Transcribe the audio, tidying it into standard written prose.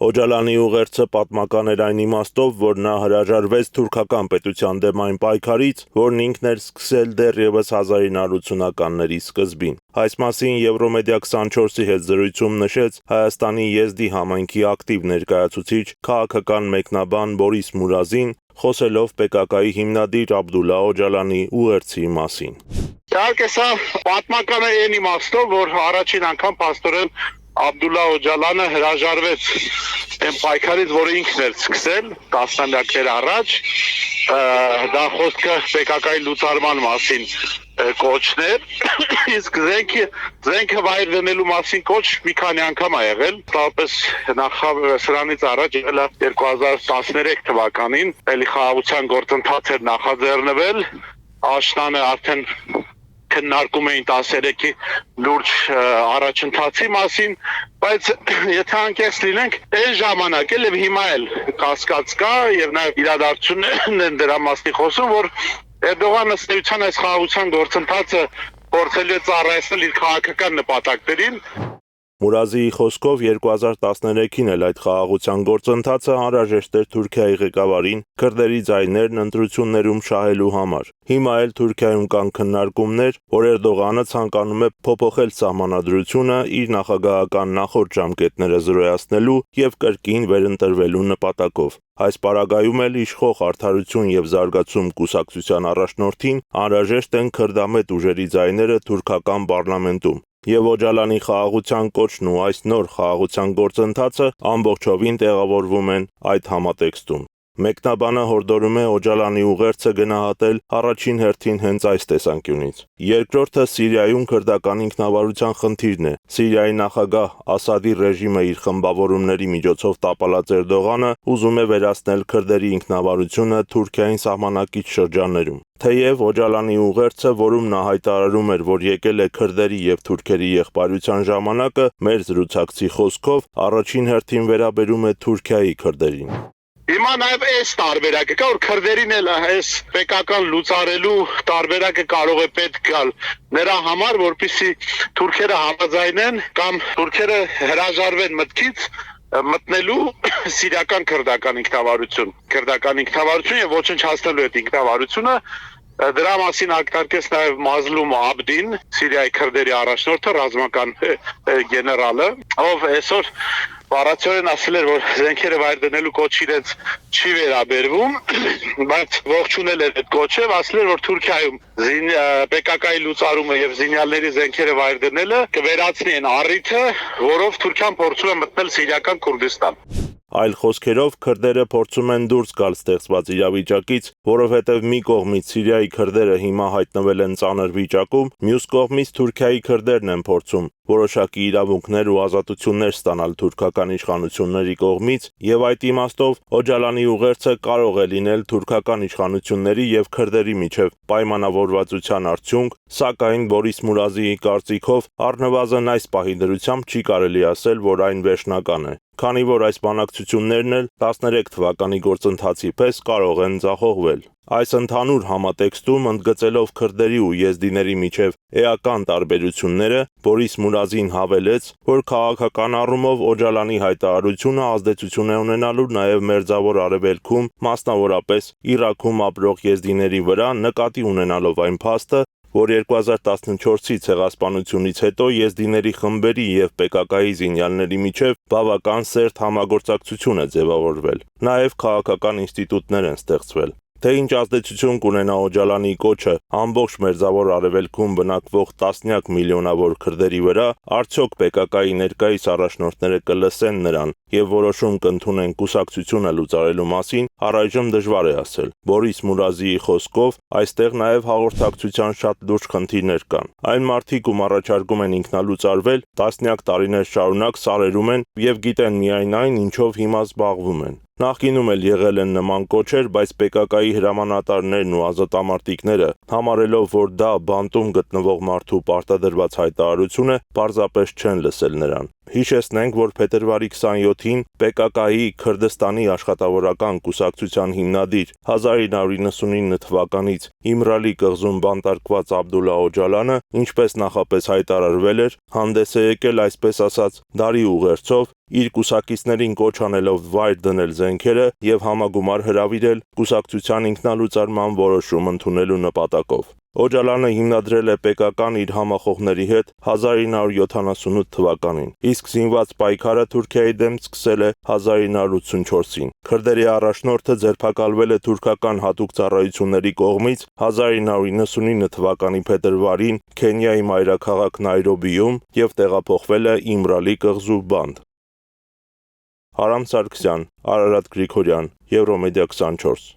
Օջալանի ուղերձը պատմական էր այն իմաստով, որ նա հրաժարվեց թուրքական պետության դեմ այն պայքարից, որն ինքն էր սկսել դեռևս 1980-ականների սկզբին։ Այս մասին Եվրոմեդիա 24-ի հետ զրույցում նշեց Հայաստանի եզդի համայնքի ակտիվ ներկայացուցիչ քաղաքական մեկնաբան Բորիս Մուրազին, խոսելով PKK-ի հիմնադիր Աբդուլլա Օջալանի ուղերձի մասին։ Իհարկե սա պատմական է այն իմաստով, որ առաջին անգամ փաստորեն Աբդուլլա Օջալանը հրաժարվեց այն պայքարից, որը ինքն էր սկսել տասնամյակներ առաջ, դա խոսքը PKK-ի լուծարման մասին կոչն էր, իսկ զենքը վայր դնելու մասին կոչ մի քանի անգամ է եղել, տալպես սրանից առաջ եղել է 2013 թվականին, էլի խաղաղության գործընթաց էր նախաձեռնվել, Աշնանը արդեն քննարկում էին 13-ի լուրջ առաջընթացի մասին, բայց եթե անկեղծ լինենք, այն ժամանակ էլ եւ հիմա էլ կասկած կա եւ նաեւ իրադարձություններն են դրա մասին խոսում, որ Էրդողանը ըստ էության այս խաղաղության գործընթացը փորձելու է ծառայեցնել իր քաղաքական նպատակներին։ Մուրազիի խոսքով 2013-ին էլ այդ խաղաղության գործընթացը անհրաժեշտ էր Թուրքիայի ղեկավարին քրդերի ձայներն ընտրություններում շահելու համար։ Հիմա էլ Թուրքիայում կան քննարկումներ, որ Էրդողանը ցանկանում է փոփոխել սահմանադրությունը իր նախագահական նախորդ ժամկետները զրոյացնելու եւ կրկին վերընտրվելու նպատակով։ Այս պարագայում էլ իշխող Արդարություն եւ Զարգացում կուսակցության առաջնորդին անհրաժեշտ են քրդամետ ուժերի ձայները թուրքական պարլամենտում։ Եվ Օջալանի խաղաղության կոչն ու այս նոր խաղաղության գործընթացը ամբողջովին տեղավորվում են այդ համատեքստում։ Մեկնաբանը հորդորում է Օջալանի ուղերձը գնահատել առաջին հերթին հենց այս տեսանկյունից։ Երկրորդը Սիրիայում քրդական ինքնավարության խնդիրն է։ Սիրիայի նախագահ Ասադի ռեժիմը իր խմբավորումների միջոցով տապալած Էրդողանը ուզում է վերացնել քրդերի ինքնավարությունը Թուրքիային սահմանակից շրջաններում։ Թեև Օջալանի ուղերձը, որում նա հայտարարում էր, որ եկել է քրդերի եւ թուրքերի եղբայրության ժամանակը, մեր զրուցակցի խոսքով առաջին հերթին վերաբերում է Թուրքիայի քրդերին։ Հիմա նաև այս տարբերակը կա, որ քրդերին էլ այս PKK-ն լուծարելու տարբերակը կարող է պետք գալ նրա համար, որպեսզի թուրքերը համաձայնեն կամ թուրքերը հրաժարվեն մտքից մտնելու սիրիական քրդական ինքնավարություն եւ ոչնչացնելու այդ ինքնավարությունը։ Դրա մասին ակնարկեց նաև Մազլում Աբդին, Սիրիայի քրդերի առաջնորդը, ռազմական գեներալը, ով այսօր բառացիորեն ասել էր, որ զենքերը վայր դնելու կոչը իրենց չի վերաբերվում, բայց ողջունել էր այդ կոչը, ասել էր, որ Թուրքիայում PKK-ի լուծարումը եւ զինյալների զենքերը վայր դնելը կվերացնի այն առիթը, որով Թուրքիան փորձում է մտնել Սիրիական Քուրդիստան։ Այլ խոսքերով քրդերը փորձում են դուրս գալ ստեղծված իրավիճակից, որովհետև մի կողմից Սիրիայի քրդերը հիմա հայտնվել են ծանր վիճակում, մյուս կողմից Թուրքիայի քրդերն են փորձում որոշակի իրավունքներ ու ազատություններ ստանալ թուրքական իշխանությունների կողմից, եւ այդ իմաստով Օջալանի ուղերձը կարող է լինել թուրքական իշխանությունների եւ քրդերի միջև պայմանավորվածության արդյունք, սակայն Բորիս Մուրազիի կարծիքով առնվազն այս պահի դրությամբ չի կարելի ասել, որ այն վերջնական է, քանի որ այս բանակցություններն էլ 13 թվականի գործընթացի պես կարող են ձախողվել։ Այս ընդհանուր համատեքստում ընդգծելով քրդերի ու եզդիների միջև էական տարբերությունները, Բորիս Մուրազին հավելեց, որ քաղաքական առումով Օջալանի հայտարարությունը ազդեցություն է ունենալու նաև Մերձավոր Արևելքում, մասնավորապես Իրաքում ապրող եզդիների վրա, նկատի ունենալով այն փաստը, որ 2014-ի ցեղասպանությունից հետո եզդիների խմբերի եւ PKK-ի զինյալների միջև բավական սերտ համագործակցություն է ձևավորվել։ Նաև քաղաքական ինստիտուտներ են ստեղծվել։ Թե ինչ ազդեցություն կունենա Օջալանի կոչը ամբողջ Մերձավոր Արևելքում բնակվող տասնյակ միլիոնավոր քրդերի վրա, արդյոք PKK-ի ներկայիս առաջնորդները կլսեն նրան եւ որոշում կընդունեն կուսակցությունը լուծարելու մասին, առայժմ դժվար է ասել։ Բորիս Մուրազիի խոսքով այստեղ նաև հաղորդակցության շատ լուրջ խնդիրներ կան։ Այն մարդիկ, ում առաջարկում են ինքնալուծարվել, տասնյակ տարիներ շարունակ սարերում են եւ գիտեն միայն այն, ինչով հիմա զբաղվում են։ Նախկինում էլ եղել են նման կոչեր, բայց PKK-ի հրամանատարներն ու ազատամարտիկները, համարելով, որ դա բանտում գտնվող մարդու պարտադրված հայտարարություն է, պարզապես չեն լսել նրան։ Հիշեցնենք, որ փետրվարի 27-ին PKK-ի Քրդստանի աշխատավորական կուսակցության հիմնադիր 1999 թվականից Իմրալի կղզում բանտարկված Աբդուլլա Օջալանը, ինչպես նախապես հայտարարվել էր, հանդես է եկել այսպես ասած դարի ուղերձով, իր կուսակիցներին կոչ անելով վայր դնել զենքերը եւ համագումար հրավիրել կուսակցության ինքնալուծարման որոշում ընդունելու նպատակով։ Օջալանը հիմնադրել է PKK-ն իր համախոհների հետ 1978 թվականին, իսկ զինված պայքարը Թուրքիայի դեմ սկսել է 1984-ին։ Քրդերի առաջնորդը ձերբակալվել է թուրքական հատուկ ծառայությունների կողմից 1999 թվականի փետրվարին Քենիայի մայրաքաղաք Նայրոբիում եւ տեղափոխվել է Իմրալի կղզու բանտ։ Արամ Սարգսյան, Արարատ Գրիգորյան, Եվրոմեդիա 24